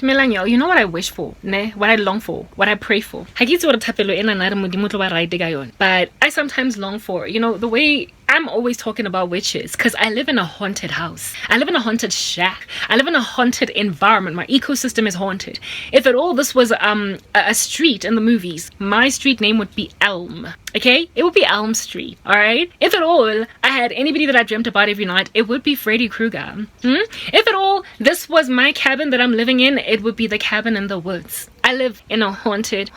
Melanyo, you know what I wish for, ne? What I long for, what I pray for. But I sometimes long for, the way I'm always talking about witches, because I live in a haunted house. I live in a haunted shack. I live in a haunted environment. My ecosystem is haunted. If at all this was a street in the movies, my street name would be Elm. Okay? It would be Elm Street. Alright? If at all I had anybody that I dreamt about every night, it would be Freddy Krueger. If at all this was my cabin that I'm living in, it would be the cabin in the woods. I live in a haunted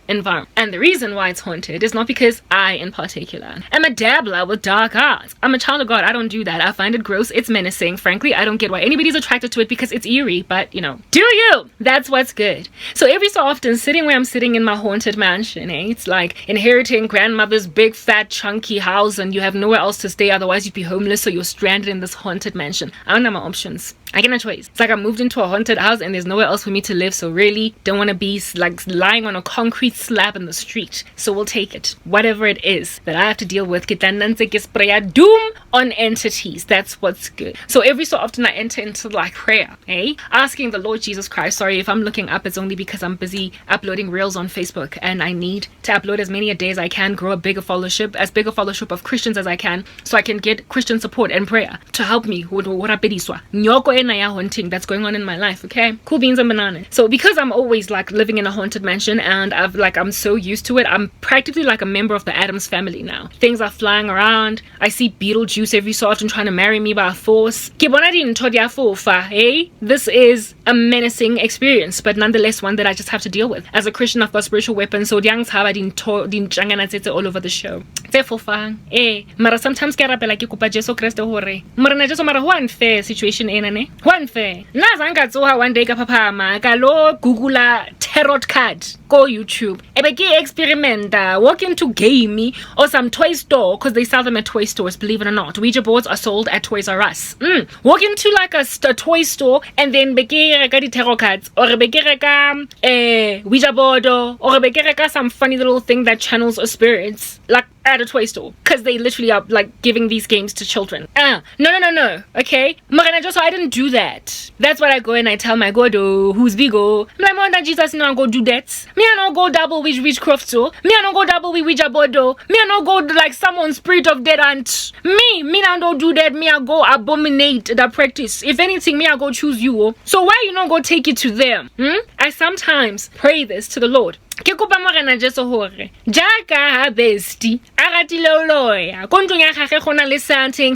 environment. And the reason why it's haunted is not because I, in particular, am a dabbler with dark arts. I'm a child of God. I don't do that. I find it gross. It's menacing. Frankly, I don't get why anybody's attracted to it because it's eerie. But, do you? That's what's good. So every so often, sitting where I'm sitting in my haunted mansion, it's like inheriting grandmother's big, fat, chunky house and you have nowhere else to stay. Otherwise, you'd be homeless. So you're stranded in this haunted mansion. I don't have my options. I get no choice. It's like I moved into a haunted house and there's nowhere else for me to live. So really don't want to be like lying on a concrete slab in the street. So we'll take it. Whatever it is that I have to deal with. Doom on entities. That's what's good. So every so often I enter into like prayer. Asking the Lord Jesus Christ. Sorry if I'm looking up. It's only because I'm busy uploading reels on Facebook. And I need to upload as many a day as I can. Grow a bigger fellowship. As big a fellowship of Christians as I can. So I can get Christian support and prayer to help me with what I haunting that's going on in my life. Okay, cool beans and banana. So because I'm always like living in a haunted mansion and I'm so used to it, I'm practically like a member of the Addams family now. Things are flying around. I see Beetlejuice every so often trying to marry me by force. This is a menacing experience, but nonetheless one that I just have to deal with. As a Christian, I've got spiritual weapons, so all over the show. Mara sometimes ke rapela ke kopa Jesu Kriste hore morena Jesu mara ho unfair situation ena ne ho unfair na zanga tsoha one day ka phaphama ka lo googla tarot card go YouTube ebe ke experimenta walk into game or some toy store because they sell them at toy stores, believe it or not. Ouija boards are sold at Toys R Us. Walk into like a toy store and then be ke reka di tarot cards or be ke reka Ouija board or be ke reka some funny little thing that channels a spirits like at a toy store because they literally are like giving these games to children. No. Okay, Morena just I didn't do that. That's what I go and I tell my God, who's bigo. I'm like, that Jesus no go do that. Me I no go double with witchcraft so. Me I no go double with Ouija board. Me I no go like someone's spirit of dead aunt. Me I don't do that. Me I go abominate that practice. If anything, me I go choose you. So why you not go take it to them? I sometimes pray this to the Lord. Ke kopa morena Jesu hore jaaka ha besti a ratile loya kontlong ya gage gona le something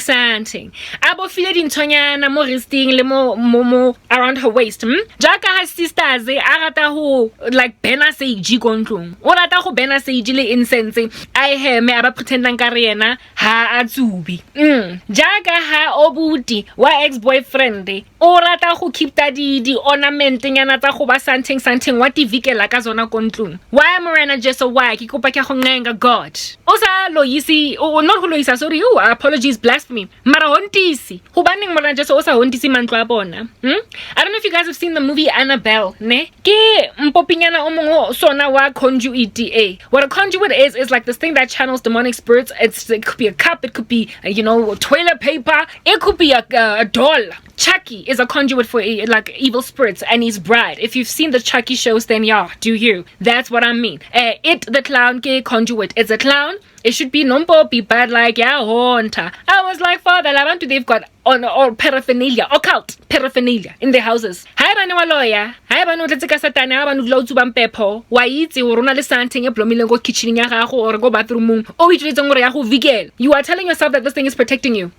abo file dinthonyana mo resting le mo around her waist jaaka ha sisters a rata ho like bena sage kontlong o rata go bena sage le incense I heme aba pretendang ka re yena ha a tsubi jaaka ha obuti wa ex-boyfriend o rata go keep di ornament nyana tsa go ba something wa tivikela ka zona kontlong. Why Morena Jesu why ke kopa ke go ngenga God osa loyisi o not go loyisa sorry apologies blasphemy mara hontisi go baneng Morena Jesu osa hontisi mantlo a bona. I don't know if you guys have seen the movie Annabelle ne ke mpopinyana o mongwe sona wa conduit. What a conduit is like this thing that channels demonic spirits. It could be a cup, it could be toilet paper, it could be a doll. Chucky is a conduit for like evil spirits and his bride. If you've seen the Chucky shows, then yeah, do you? That's what I mean. It the clown ke conduit. It's a clown. It should be be bad like haunter. I was like, Father, I want to they've got or paraphernalia, occult paraphernalia in their houses. Hi bana wa lawyer. Hi bana tletse ka satana ba no dlo tsuba mpepo. Wa itse o rona le something e blomileng go kitchen ya gago or go bathroom. O itletseng gore ya go vikela. You are telling yourself that this thing is protecting you.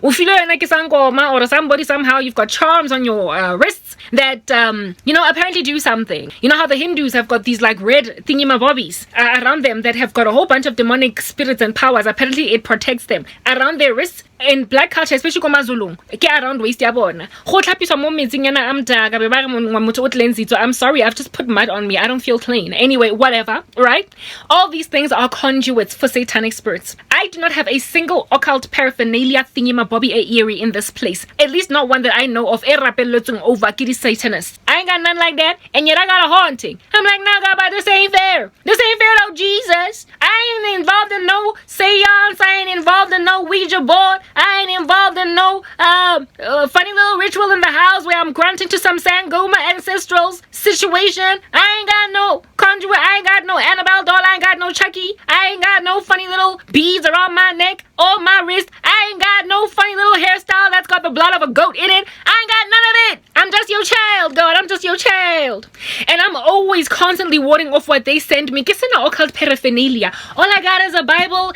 O feel yena ke sangoma or somebody somehow you've got charms on your wrists that apparently do something. You know how the Hindus have got these like red thingy-mabobbies around them that have got a whole bunch of demonic spirits and powers. Apparently it protects them around their wrists. In black culture, especially komazulung ke around waist ya bona go tlhapiswa mo metsing yana amdaga be ba re motho o tlensitswe. I'm sorry, I've just put mud on me. I don't feel clean. Anyway, whatever, right? All these things are conduits for satanic spirits. I do not have a single occult paraphernalia thingy-mabobby eerie in this place. At least not one that I know of. Over kidi Satanists. I ain't got none like that, and yet I got a haunting. I'm like, nah, God, but this ain't fair. This ain't fair, though, Jesus. I I ain't involved in no seance. I ain't involved in no Ouija board. I ain't involved in no funny little ritual in the house where I'm grunting to some Sangoma ancestrals situation. I ain't got no conjurer. I ain't got no Annabelle doll. I ain't got no Chucky. I ain't got no funny little beads around my neck or my wrist. I ain't got no funny little hairstyle that's got the blood of a goat in it. I ain't got none of it. I'm just your child, God. I'm just your child. And I'm always constantly warding off what they send me. Guess in the occult paraphernalia. All I got is a Bible.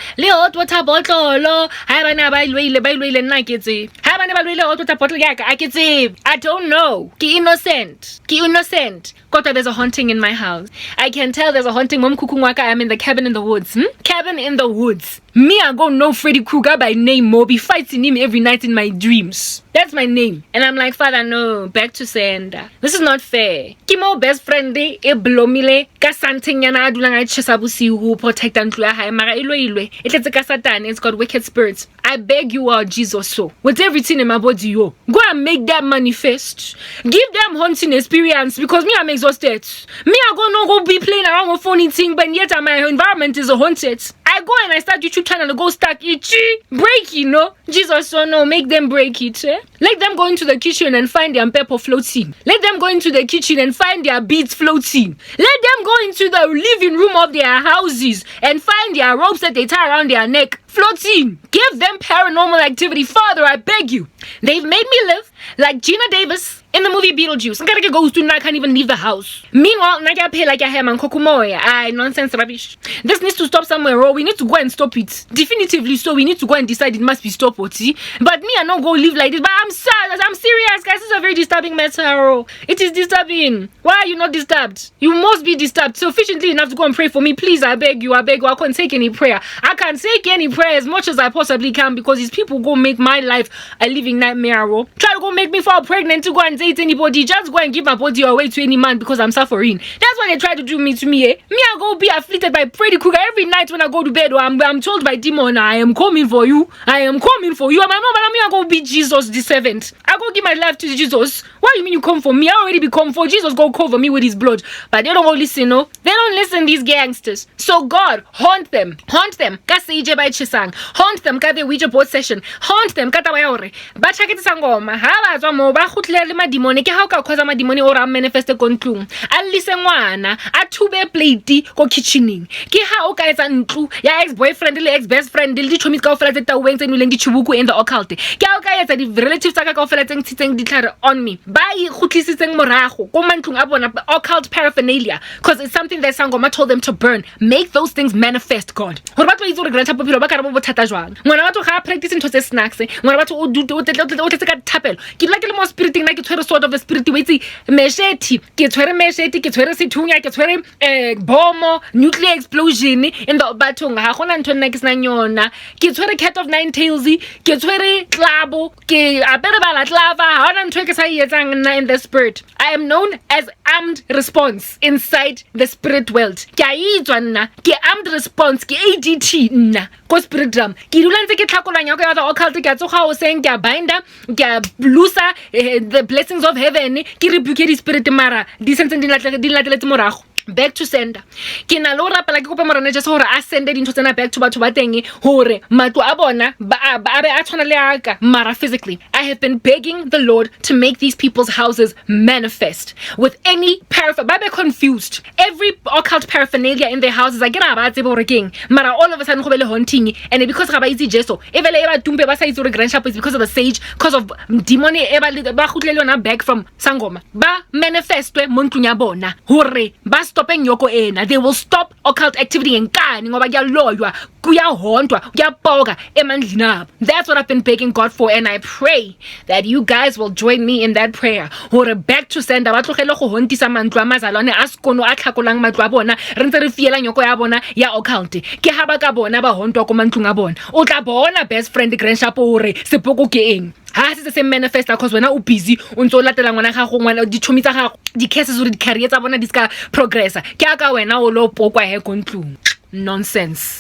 I don't know. Ki innocent. Kota, there's a haunting in my house. I can tell there's a haunting. Mom Kukungwaka, I'm in the cabin in the woods. Cabin in the woods. Me, I go know Freddy Krueger by name. Moby fighting him every night in my dreams. That's my name. And I'm like, Father, no, back to sender. This is not fair. Kimo best friend e blomile ka something yana adulanga chesabusi who protect and mara ilwe. It's got wicked spirits. I beg you, our Jesus, so with everything in my body, go and make that manifest. Give them haunting experience because me, I'm exhausted. Me, I go be playing around with funny thing, but yet my environment is haunted. I go and I start YouTube channel and go start itchy, break it, no? Jesus, so no, make them break it. Let them go into the kitchen and find their pepper floating. Let them go into the kitchen and find their beads floating. Let them go into the living room of their houses and find their ropes that they tie around their neck floating. Give them paranormal activity. Father, I beg you. They've made me live like Gina Davis in the movie Beetlejuice. I gotta get ghost and I can't even leave the house. Meanwhile, I gotta pay like a ham and kokumoya. Nonsense rubbish. This needs to stop somewhere, or we need to go and stop it. Definitively so, we need to go and decide it must be stopped, but me, I not go live like this. But I'm sad. I'm serious, guys. This is a very disturbing matter. It is disturbing. Why are you not disturbed? You must be disturbed sufficiently enough to go and pray for me. Please, I beg you. I can't take any prayer. I can't take any prayer as much as I possibly can because these people go make my life a living nightmare. Try to go make me fall pregnant to go and date anybody. Just go and give my body away to any man because I'm suffering. That's what they try to do to me. Me, I go be afflicted by Freddy Krueger every night when I go to bed. Or I'm told by demon, I am coming for you. I am coming for you. I'm like, no, but me, I go be Jesus the servant. I go give my life to Jesus. What do you mean you come for me? I already become for Jesus. Go cover me with his blood. But they don't go listen, no. They don't listen, these gangsters. So God, haunt them. Haunt them. Kasije by Chisang. Haunt them. Ka the Ouija board session. Haunt them. Katabayore. Bachakete sangoma. Haba zwa ba khutlele ma demoni ke ha ka khoza ma demoni ora manifeste kontlung. A lise ngwana a thube plate ko kitchening. Ke ha o ka etsa ntlu ya ex boyfriend le ex best friend le di chomis ka ofela tsa weng tse nuleng di chubuku in the occult. Ke ha o ka etsa di relatives tsa ka ofela tseng tshitseng di tlhare on me. Ba I khutlisitseng morago ko mantlung a bona occult paraphernalia because it's something that Sangoma told them to burn. Make those things manifest, God. Hore batho itse re granta popilo ba ka re bo bothata jwang. Ngwana batho ga practice ntho tse snacks. Ngwana batho o tletse ka thapelo. Ke like le mo spiriting na ke tshwere sword of the spirit we itse mesheti. Ke tshwere mesheti, ke tshwere sethunya, ke tshwere bomb, nuclear explosion in the bathong. Ha gona ntho nna ke sna nyona. Ke tshwere cat of nine tails, ke tshwere klabo, ke apere bala klava. Ha gona ntho ke sa etsang in the spirit. I am known as armed response inside the spirit world. Ke armed response ke ADT nna ko spirit drum. Ke dula ntse ke tlhakolanya go ya the occult ke tsoga o seng ke binda ke blusa the blessings of heaven ke rebuke di spirit mara di sentse di latletse morago. Back to sender. Ke na lo rapela ke kopa morana just hore a sende dintho tsena back to batho ba teng hore matlo a bona ba be a tshwana le aka mara physically. I have been begging the Lord to make these people's houses manifest with any ba be confused. Every occult paraphernalia in their houses I get ba tsebe hore keng mara all of a sudden go be le haunting and because ga ba itse Jesu evele e ba tumpe ba sa itse hore grandship is because of the sage because of demon e ba khutlele yona back from Sangoma ba manifestwe mo ntlung ya bona hore ba stopping yoko ena. They will stop occult activity enkani ngoba kuyaloywa kuyahontwa kuyapoka emandlini abo. That's what I've been begging God for and I pray that you guys will join me in that prayer hore back to sender ba tlogele go hontisa mantlo a mazalwane a skono a tlhakolang matlo a bona re ntse re fiela nyoko ya bona ya occult ke ha ba ka bona ba hontwa ko mantlong a bona o tla bona best friend grandship hore sepoko ke eng ha se manifesta because wena o busy o ntse o latela ngwana ga go ngwana di chomi tsa ga di cases hore di career tsa bona di ska progressa ke aka wena o lo pokwa he kontlung nonsense.